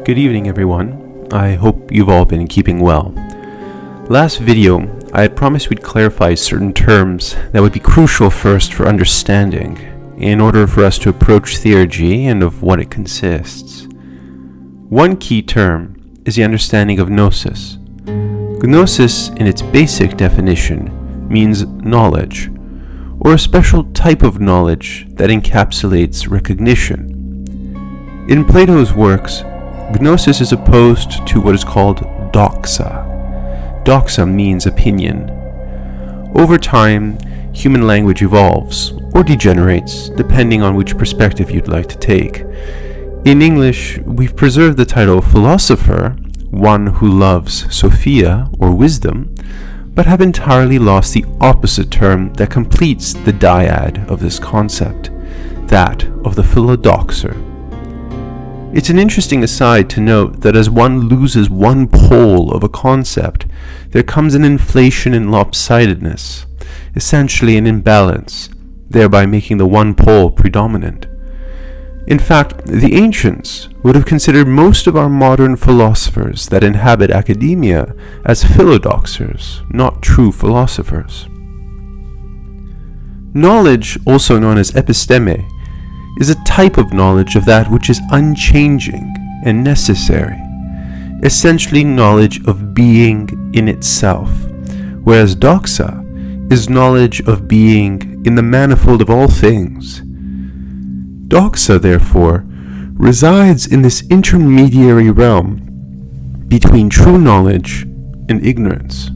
Good evening, everyone. I hope you've all been keeping well. Last video, I had promised we'd clarify certain terms that would be crucial first for understanding, in order for us to approach theurgy and of what it consists. One key term is the understanding of Gnosis. Gnosis, in its basic definition, means knowledge, or a special type of knowledge that encapsulates recognition. In Plato's works, Gnosis is opposed to what is called doxa. Doxa means opinion. Over time, human language evolves, or degenerates, depending on which perspective you'd like to take. In English, we've preserved the title philosopher, one who loves Sophia, or wisdom, but have entirely lost the opposite term that completes the dyad of this concept, that of the philodoxer. It's an interesting aside to note that as one loses one pole of a concept, there comes an inflation in lopsidedness, essentially an imbalance, thereby making the one pole predominant. In fact, the ancients would have considered most of our modern philosophers that inhabit academia as philodoxers, not true philosophers. Knowledge, also known as episteme, is a type of knowledge of that which is unchanging and necessary, essentially knowledge of being in itself, whereas doxa is knowledge of being in the manifold of all things. Doxa, therefore, resides in this intermediary realm between true knowledge and ignorance.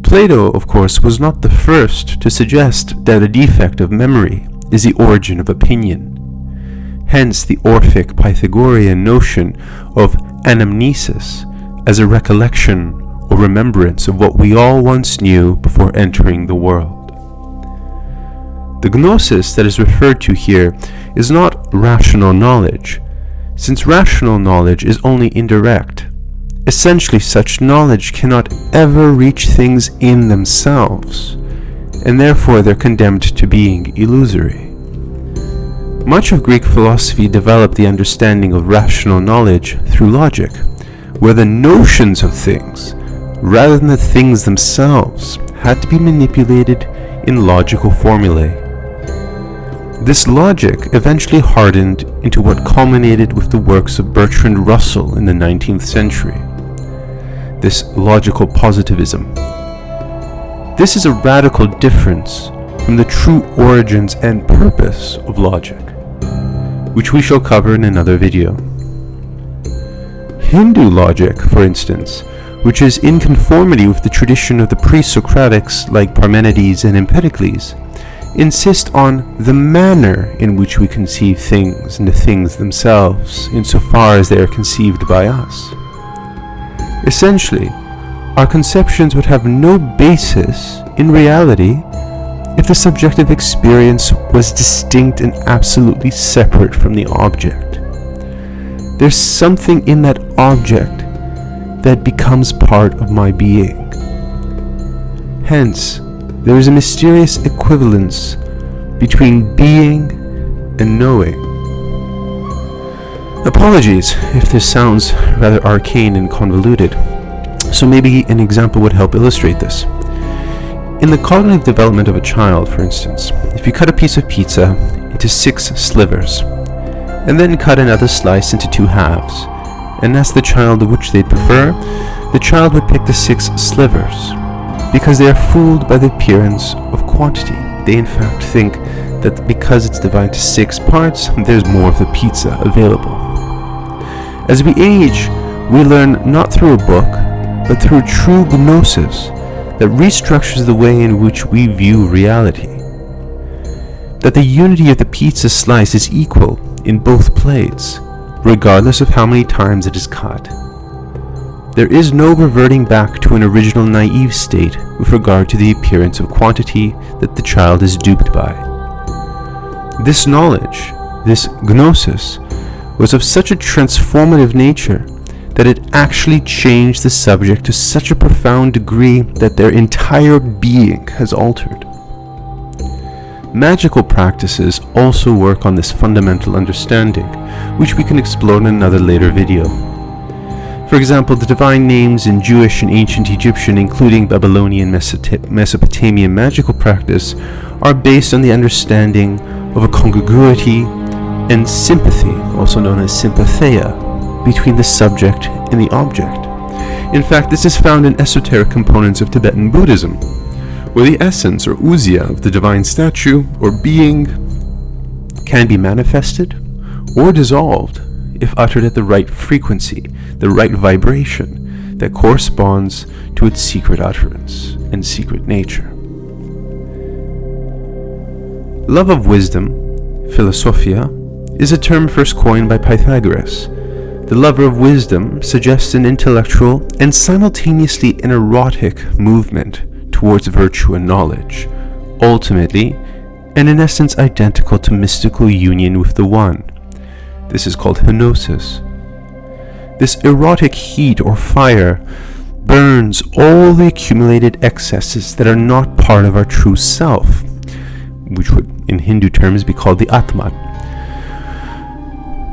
Plato, of course, was not the first to suggest that a defect of memory is the origin of opinion. Hence the Orphic Pythagorean notion of anamnesis as a recollection or remembrance of what we all once knew before entering the world. The Gnosis that is referred to here is not rational knowledge, since rational knowledge is only indirect. Essentially, such knowledge cannot ever reach things in themselves, and therefore they're condemned to being illusory. Much of Greek philosophy developed the understanding of rational knowledge through logic, where the notions of things, rather than the things themselves, had to be manipulated in logical formulae. This logic eventually hardened into what culminated with the works of Bertrand Russell in the 19th century. This logical positivism. This is a radical difference from the true origins and purpose of logic, which we shall cover in another video. Hindu logic, for instance, which is in conformity with the tradition of the pre-Socratics like Parmenides and Empedocles, insist on the manner in which we conceive things and the things themselves, insofar as they are conceived by us. Essentially, our conceptions would have no basis in reality if the subjective experience was distinct and absolutely separate from the object. There's something in that object that becomes part of my being. Hence, there is a mysterious equivalence between being and knowing. Apologies if this sounds rather arcane and convoluted, so maybe an example would help illustrate this. In the cognitive development of a child, for instance, if you cut a piece of pizza into 6 slivers, and then cut another slice into 2 halves, and ask the child which they'd prefer, the child would pick the 6 slivers, because they are fooled by the appearance of quantity. They in fact think that because it's divided to 6 parts, there's more of the pizza available. As we age, we learn not through a book, but through true gnosis that restructures the way in which we view reality. That the unity of the pizza slice is equal in both plates, regardless of how many times it is cut. There is no reverting back to an original naive state with regard to the appearance of quantity that the child is duped by. This knowledge, this gnosis, was of such a transformative nature that it actually changed the subject to such a profound degree that their entire being has altered. Magical practices also work on this fundamental understanding, which we can explore in another later video. For example, the divine names in Jewish and ancient Egyptian, including Babylonian, Mesopotamian magical practice, are based on the understanding of a congruity and sympathy, also known as sympatheia, between the subject and the object. In fact, this is found in esoteric components of Tibetan Buddhism, where the essence or ousia of the divine statue or being can be manifested or dissolved if uttered at the right frequency, the right vibration that corresponds to its secret utterance and secret nature. Love of wisdom, philosophia, is a term first coined by Pythagoras. The lover of wisdom suggests an intellectual and simultaneously an erotic movement towards virtue and knowledge, ultimately, and in essence identical to mystical union with the One. This is called Henosis. This erotic heat or fire burns all the accumulated excesses that are not part of our true self, which would in Hindu terms be called the Atman.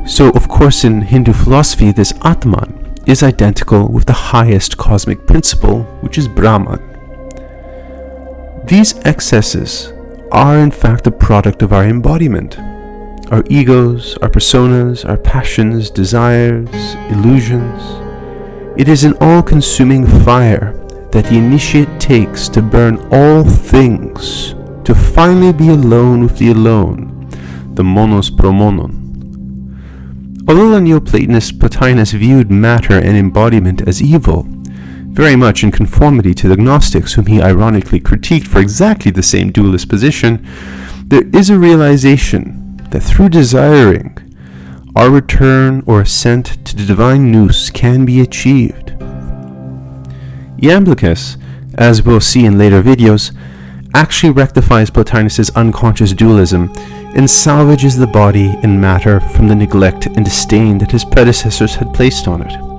So, of course, in Hindu philosophy, this Atman is identical with the highest cosmic principle, which is Brahman. These excesses are in fact the product of our embodiment, our egos, our personas, our passions, desires, illusions. It is an all-consuming fire that the initiate takes to burn all things, to finally be alone with the alone, the monos pro monon. Although the Neoplatonist Plotinus viewed matter and embodiment as evil, very much in conformity to the Gnostics, whom he ironically critiqued for exactly the same dualist position, there is a realization that through desiring, our return or ascent to the divine nous can be achieved. Iamblichus, as we'll see in later videos, actually rectifies Plotinus' unconscious dualism and salvages the body and matter from the neglect and disdain that his predecessors had placed on it.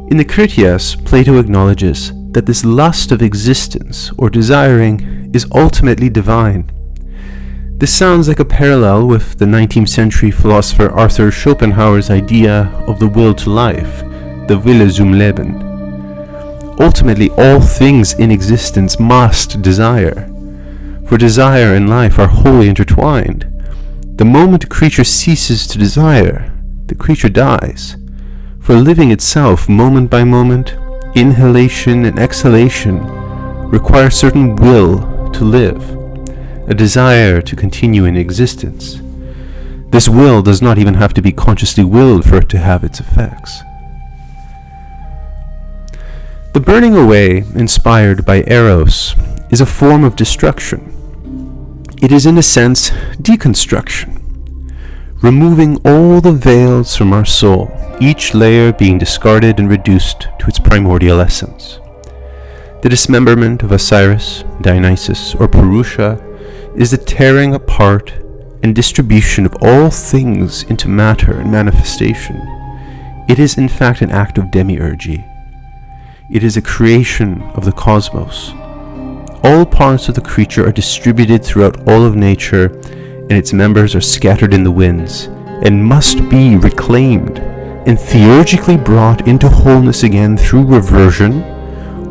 In the Critias, Plato acknowledges that this lust of existence or desiring is ultimately divine. This sounds like a parallel with the 19th century philosopher Arthur Schopenhauer's idea of the will to life, the Wille zum Leben. Ultimately, all things in existence must desire, for desire and life are wholly intertwined. The moment a creature ceases to desire, the creature dies. For living itself, moment by moment, inhalation and exhalation, require certain will to live, a desire to continue in existence. This will does not even have to be consciously willed for it to have its effects. The burning away, inspired by Eros, is a form of destruction. It is, in a sense, deconstruction, removing all the veils from our soul, each layer being discarded and reduced to its primordial essence. The dismemberment of Osiris, Dionysus, or Purusha is the tearing apart and distribution of all things into matter and manifestation. It is in fact an act of demiurgy. It is a creation of the cosmos. All parts of the creature are distributed throughout all of nature, and its members are scattered in the winds, and must be reclaimed and theurgically brought into wholeness again through reversion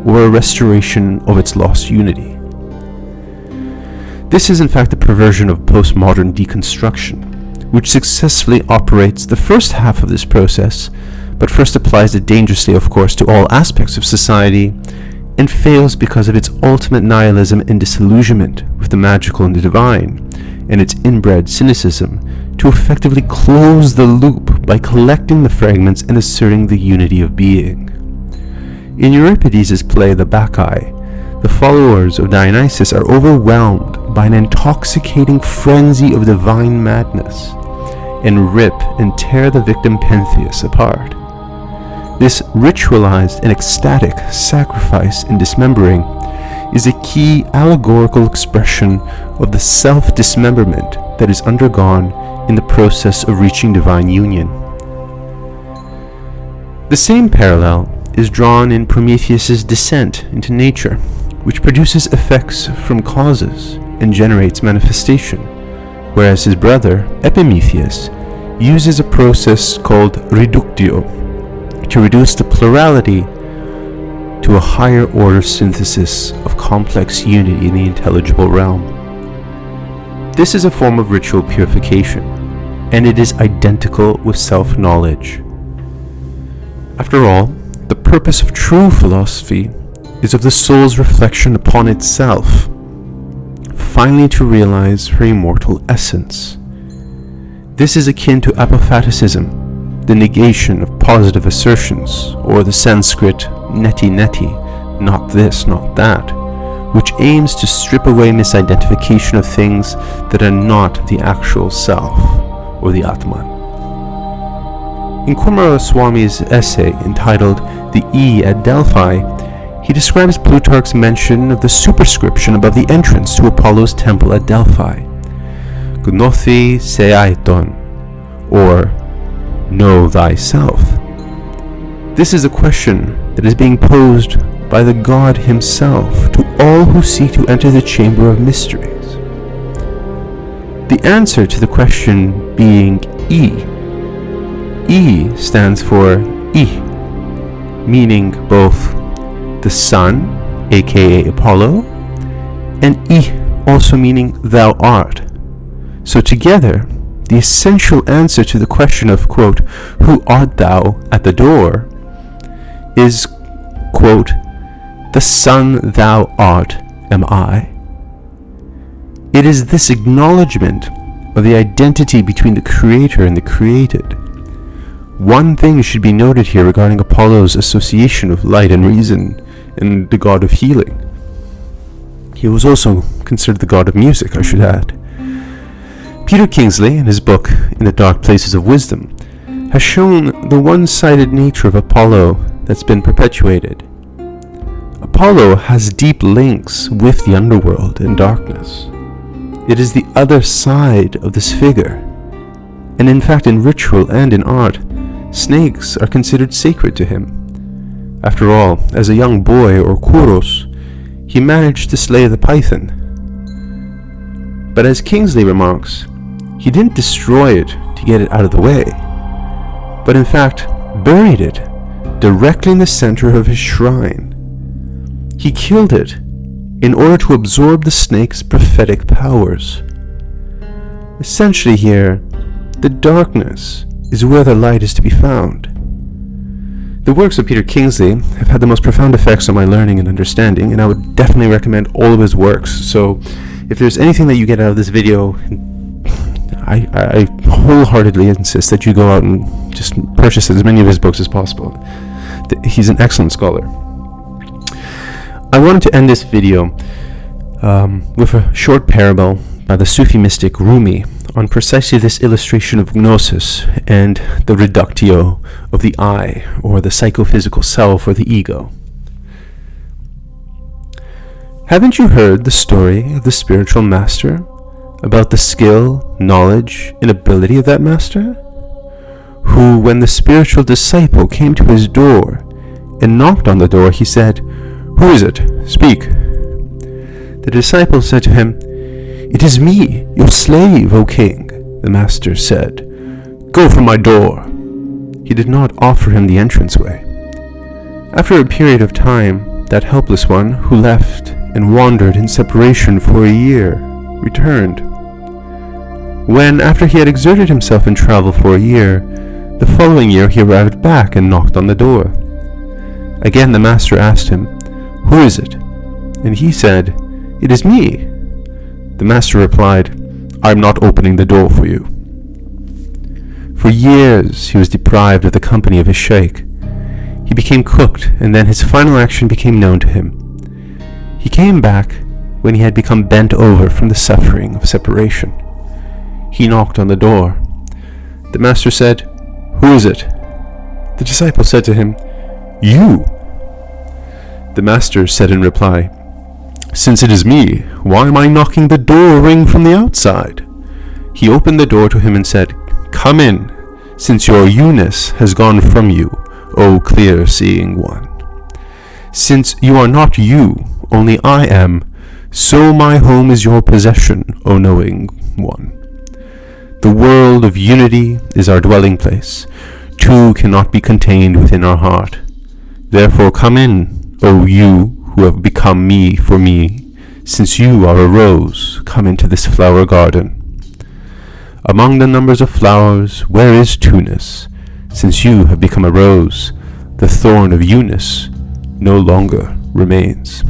or a restoration of its lost unity. This is in fact the perversion of postmodern deconstruction, which successfully operates the first half of this process, but first applies it dangerously, of course, to all aspects of society, and fails because of its ultimate nihilism and disillusionment with the magical and the divine, and its inbred cynicism, to effectively close the loop by collecting the fragments and asserting the unity of being. In Euripides' play The Bacchae, the followers of Dionysus are overwhelmed by an intoxicating frenzy of divine madness, and rip and tear the victim Pentheus apart. This ritualized and ecstatic sacrifice and dismembering is a key allegorical expression of the self-dismemberment that is undergone in the process of reaching divine union. The same parallel is drawn in Prometheus' descent into nature, which produces effects from causes and generates manifestation, whereas his brother, Epimetheus, uses a process called reductio to reduce the plurality to a higher order synthesis of complex unity in the intelligible realm. This is a form of ritual purification, and it is identical with self-knowledge. After all, the purpose of true philosophy is of the soul's reflection upon itself, finally to realize her immortal essence. This is akin to apophaticism, the negation of positive assertions, or the Sanskrit neti neti, not this, not that, which aims to strip away misidentification of things that are not the actual self, or the Atman. In Kumaraswami's essay entitled The E at Delphi, he describes Plutarch's mention of the superscription above the entrance to Apollo's temple at Delphi, Gnothi seaiton, or Know Thyself. This is a question that is being posed by the God himself to all who seek to enter the chamber of mysteries. The answer to the question being E. E stands for I, meaning both the sun, aka Apollo, and I, also meaning thou art. So together, the essential answer to the question of, quote, who art thou at the door, is, quote, the sun thou art am I. It is this acknowledgement of the identity between the creator and the created. One thing should be noted here regarding Apollo's association of light and reason and the god of healing. He was also considered the god of music, I should add. Peter Kingsley, in his book In the Dark Places of Wisdom, has shown the one-sided nature of Apollo that's been perpetuated. Apollo has deep links with the underworld and darkness. It is the other side of this figure, and in fact in ritual and in art, snakes are considered sacred to him. After all, as a young boy, or Kouros, he managed to slay the python. But as Kingsley remarks, he didn't destroy it to get it out of the way, but in fact buried it directly in the center of his shrine. He killed it in order to absorb the snake's prophetic powers. Essentially here, the darkness is where the light is to be found. The works of Peter Kingsley have had the most profound effects on my learning and understanding, and I would definitely recommend all of his works. So if there's anything that you get out of this video, I wholeheartedly insist that you go out and just purchase as many of his books as possible. He's an excellent scholar. I wanted to end this video with a short parable by the Sufi mystic Rumi on precisely this illustration of Gnosis and the reductio of the I, or the psychophysical self, or the ego. Haven't you heard the story of the spiritual master, about the skill, knowledge, and ability of that master, who, when the spiritual disciple came to his door and knocked on the door, he said, "Who is it? Speak." The disciple said to him, "It is me, your slave, O king." The master said, "Go from my door." He did not offer him the entranceway. After a period of time, that helpless one, who left and wandered in separation for a year, returned. When, after he had exerted himself in travel for a year, the following year he arrived back and knocked on the door. Again the master asked him, "Who is it?" And he said, "It is me." The master replied, "I am not opening the door for you." For years he was deprived of the company of his sheikh. He became cooked, and then his final action became known to him. He came back when he had become bent over from the suffering of separation. He knocked on the door. The master said, "Who is it?" The disciple said to him, "You." The master said in reply, "Since it is me, why am I knocking the door ring from the outside?" He opened the door to him and said, "Come in, since your you-ness has gone from you, O clear-seeing one. Since you are not you, only I am, So my home is your possession, O knowing one. The world of unity is our dwelling place. Two cannot be contained within our heart. Therefore come in, O you who have become me for me. Since you are a rose, come into this flower garden. Among the numbers of flowers, where is two-ness? Since you have become a rose, the thorn of you-ness no longer remains.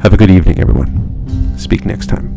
Have a good evening, everyone. Speak next time.